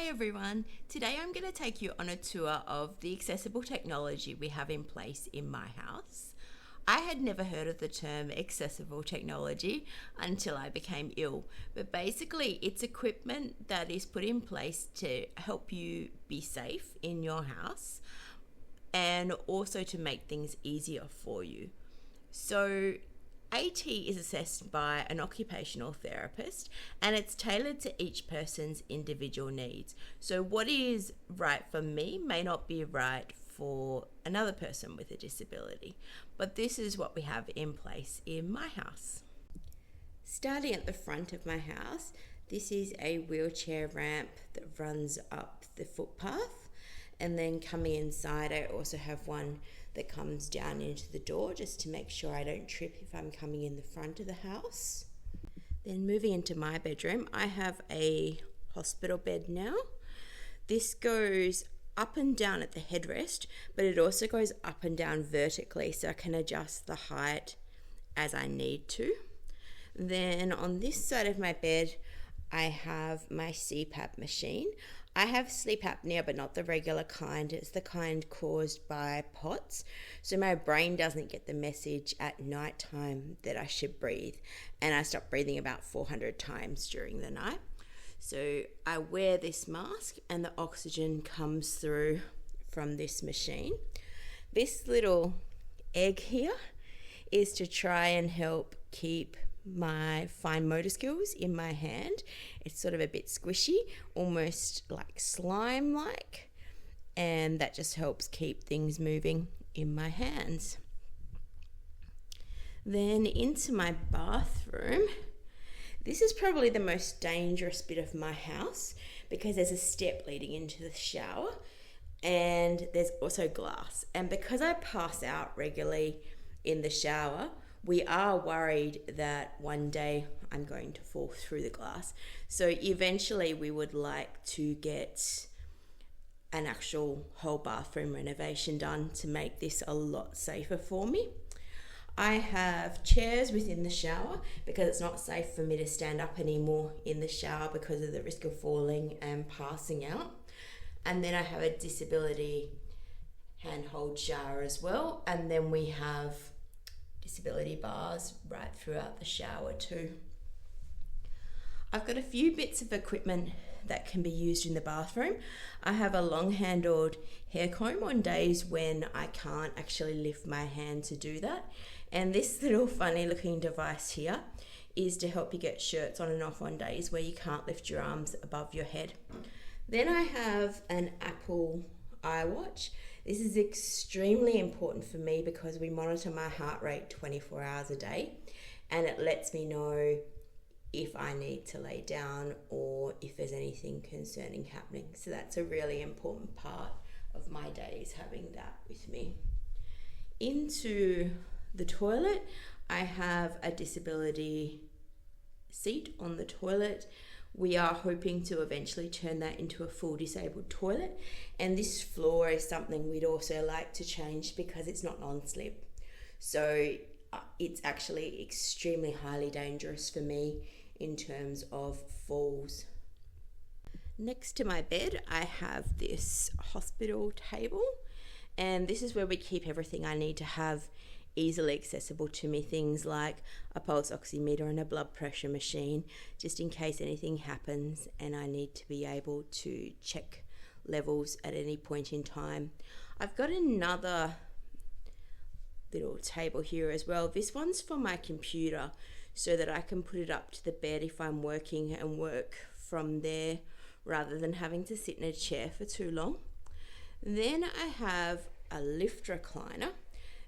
everyone. Today I'm going to take you on a tour of the accessible technology we have in place in my house. I had never heard of the term accessible technology until I became ill, but basically it's equipment that is put in place to help you be safe in your house and also to make things easier for you. So AT is assessed by an occupational therapist and it's tailored to each person's individual needs. So what is right for me may not be right for another person with a disability, but this is what we have in place in my house. Starting at the front of my house, this is a wheelchair ramp that runs up the footpath, and then coming inside I also have one that comes down into the door just to make sure I don't trip if I'm coming in the front of the house. Then moving into my bedroom, I have a hospital bed now. This goes up and down at the headrest, but it also goes up and down vertically so I can adjust the height as I need to. Then on this side of my bed, I have my CPAP machine. I have sleep apnea, but not the regular kind. It's the kind caused by POTS. So my brain doesn't get the message at night time that I should breathe. And I stop breathing about 400 times during the night. So I wear this mask and the oxygen comes through from this machine. This little egg here is to try and help keep my fine motor skills in my hand. It's sort of a bit squishy, almost like slime like, and that just helps keep things moving in my hands. Then into my bathroom. This is probably the most dangerous bit of my house because there's a step leading into the shower and there's also glass, and because I pass out regularly in the shower, we are worried that one day I'm going to fall through the glass. So eventually we would like to get an actual whole bathroom renovation done to make this a lot safer for me. I have chairs within the shower because it's not safe for me to stand up anymore in the shower because of the risk of falling and passing out. And then I have a disability handhold shower as well. And then we have disability bars right throughout the shower too. I've got a few bits of equipment that can be used in the bathroom. I have a long-handled hair comb on days when I can't actually lift my hand to do that. And this little funny looking device here is to help you get shirts on and off on days where you can't lift your arms above your head. Then I have an Apple iWatch. This is extremely important for me because we monitor my heart rate 24 hours a day, and it lets me know if I need to lay down or if there's anything concerning happening. So that's a really important part of my days, having that with me. Into the toilet, I have a disability seat on the toilet. We are hoping to eventually turn that into a full disabled toilet, and this floor is something we'd also like to change because it's not non-slip. So it's actually extremely highly dangerous for me in terms of falls. Next to my bed, I have this hospital table, and this is where we keep everything I need to have easily accessible to me, things like a pulse oximeter and a blood pressure machine, just in case anything happens and I need to be able to check levels at any point in time. I've got another little table here as well. This one's for my computer so that I can put it up to the bed if I'm working and work from there rather than having to sit in a chair for too long. Then I have a lift recliner.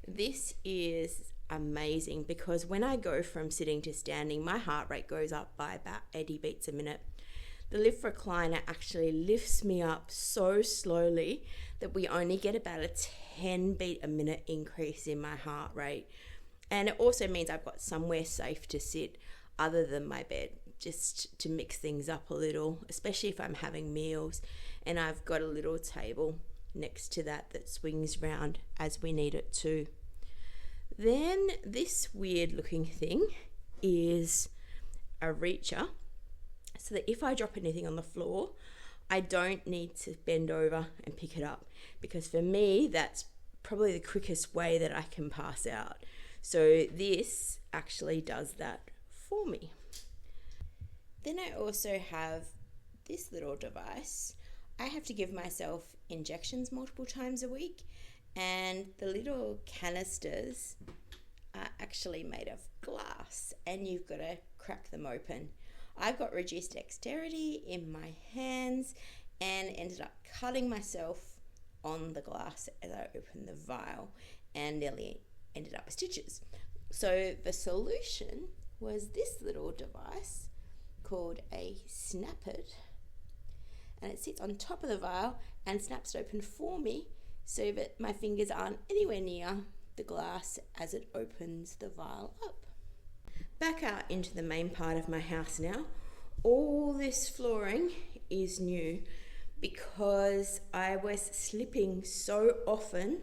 This is amazing because when I go from sitting to standing, my heart rate goes up by about 80 beats a minute. The lift recliner actually lifts me up so slowly that we only get about a 10 beat a minute increase in my heart rate. And it also means I've got somewhere safe to sit other than my bed, just to mix things up a little, especially if I'm having meals. And I've got a little table next to that swings round as we need it to. Then this weird looking thing is a reacher, so that if I drop anything on the floor, I don't need to bend over and pick it up, because for me, that's probably the quickest way that I can pass out. So this actually does that for me. Then I also have this little device. I have to give myself injections multiple times a week, and the little canisters are actually made of glass, and you've got to crack them open. I've got reduced dexterity in my hands and ended up cutting myself on the glass as I opened the vial and nearly ended up with stitches. So the solution was this little device called a Snaap, and it sits on top of the vial and snaps it open for me so that my fingers aren't anywhere near the glass as it opens the vial up. Back out into the main part of my house now. All this flooring is new because I was slipping so often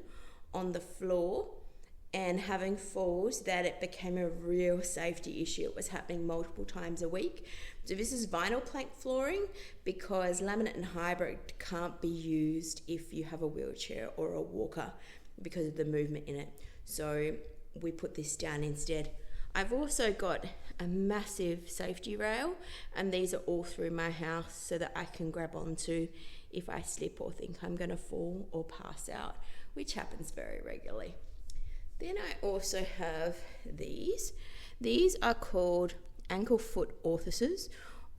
on the floor and having falls that it became a real safety issue. It was happening multiple times a week. So this is vinyl plank flooring because laminate and hybrid can't be used if you have a wheelchair or a walker because of the movement in it. So we put this down instead. I've also got a massive safety rail, and these are all through my house so that I can grab onto if I slip or think I'm going to fall or pass out, which happens very regularly. Then I also have these. These are called ankle foot orthoses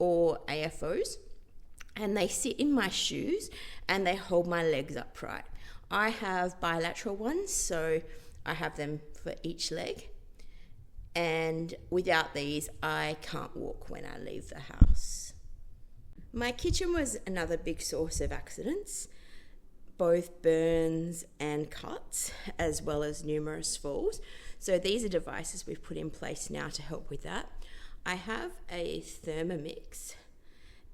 or AFOs, and they sit in my shoes and they hold my legs upright. I have bilateral ones, so I have them for each leg. And without these, I can't walk when I leave the house. My kitchen was another big source of accidents, both burns and cuts, as well as numerous falls. So these are devices we've put in place now to help with that. I have a Thermomix,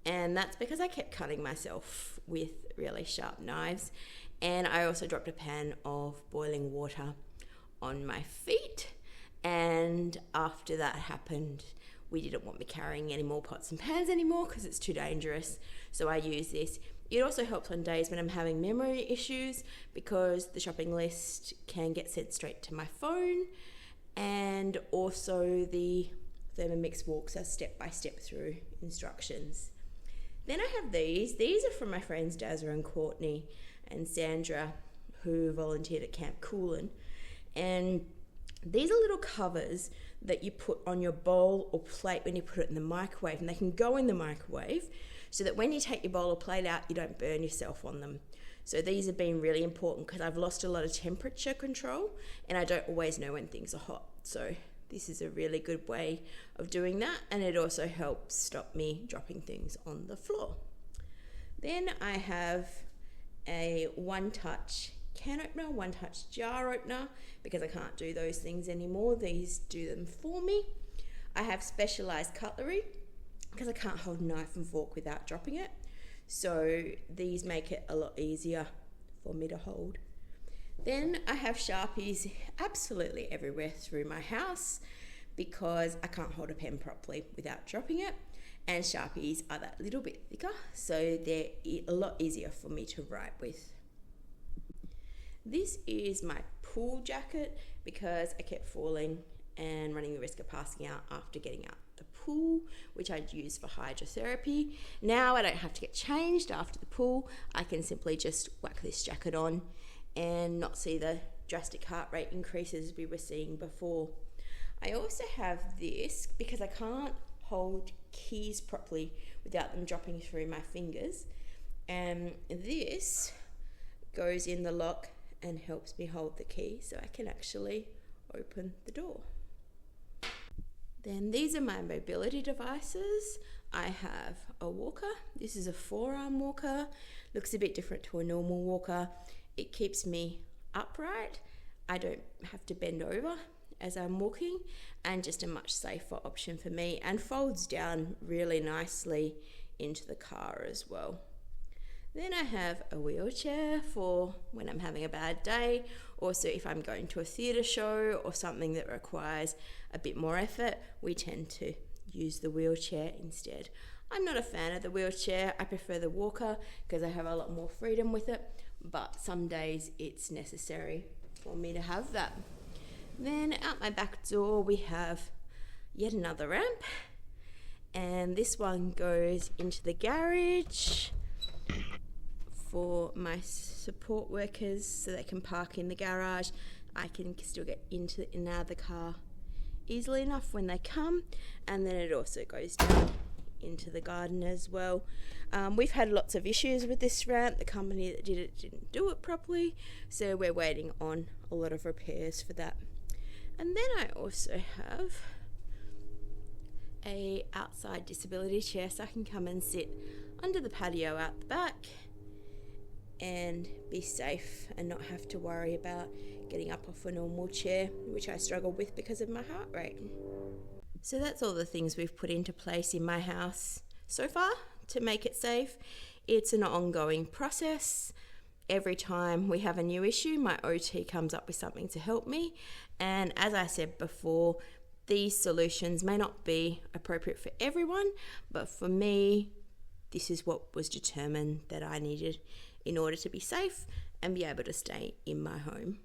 and that's because I kept cutting myself with really sharp knives. And I also dropped a pan of boiling water on my feet. And after that happened, we didn't want me carrying any more pots and pans anymore because it's too dangerous. So I use this. It also helps on days when I'm having memory issues because the shopping list can get sent straight to my phone. And also the Thermomix walks us step by step through instructions. Then I have these. These are from my friends Dazza and Courtney and Sandra, who volunteered at Camp Coolin. And these are little covers that you put on your bowl or plate when you put it in the microwave, and they can go in the microwave so that when you take your bowl or plate out, you don't burn yourself on them. So these have been really important because I've lost a lot of temperature control and I don't always know when things are hot. So this is a really good way of doing that, and it also helps stop me dropping things on the floor. Then I have a one-touch can opener, one-touch jar opener, because I can't do those things anymore. These do them for me. I have specialised cutlery because I can't hold a knife and fork without dropping it. So these make it a lot easier for me to hold. Then I have Sharpies absolutely everywhere through my house because I can't hold a pen properly without dropping it. And Sharpies are that little bit thicker, so they're a lot easier for me to write with. This is my pool jacket because I kept falling and running the risk of passing out after getting out the pool, which I'd use for hydrotherapy. Now I don't have to get changed after the pool. I can simply just whack this jacket on and not see the drastic heart rate increases we were seeing before. I also have this because I can't hold keys properly without them dropping through my fingers. And this goes in the lock and helps me hold the key so I can actually open the door. Then these are my mobility devices. I have a walker. This is a forearm walker. Looks a bit different to a normal walker. It keeps me upright. I don't have to bend over as I'm walking, and just a much safer option for me, and folds down really nicely into the car as well. Then I have a wheelchair for when I'm having a bad day. Also, if I'm going to a theatre show or something that requires a bit more effort, we tend to use the wheelchair instead. I'm not a fan of the wheelchair. I prefer the walker because I have a lot more freedom with it, but some days it's necessary for me to have that. Then out my back door we have yet another ramp, and this one goes into the garage for my support workers so they can park in the garage. I can still get into and out of the car easily enough when they come, and then it also goes down into the garden as well. We've had lots of issues with this ramp. The company that did it didn't do it properly, so we're waiting on a lot of repairs for that. And then I also have a outside disability chair, so I can come and sit under the patio out the back and be safe and not have to worry about getting up off a normal chair, which I struggle with because of my heart rate. So that's all the things we've put into place in my house so far to make it safe. It's an ongoing process. Every time we have a new issue, my OT comes up with something to help me. And as I said before, these solutions may not be appropriate for everyone, but for me, this is what was determined that I needed in order to be safe and be able to stay in my home.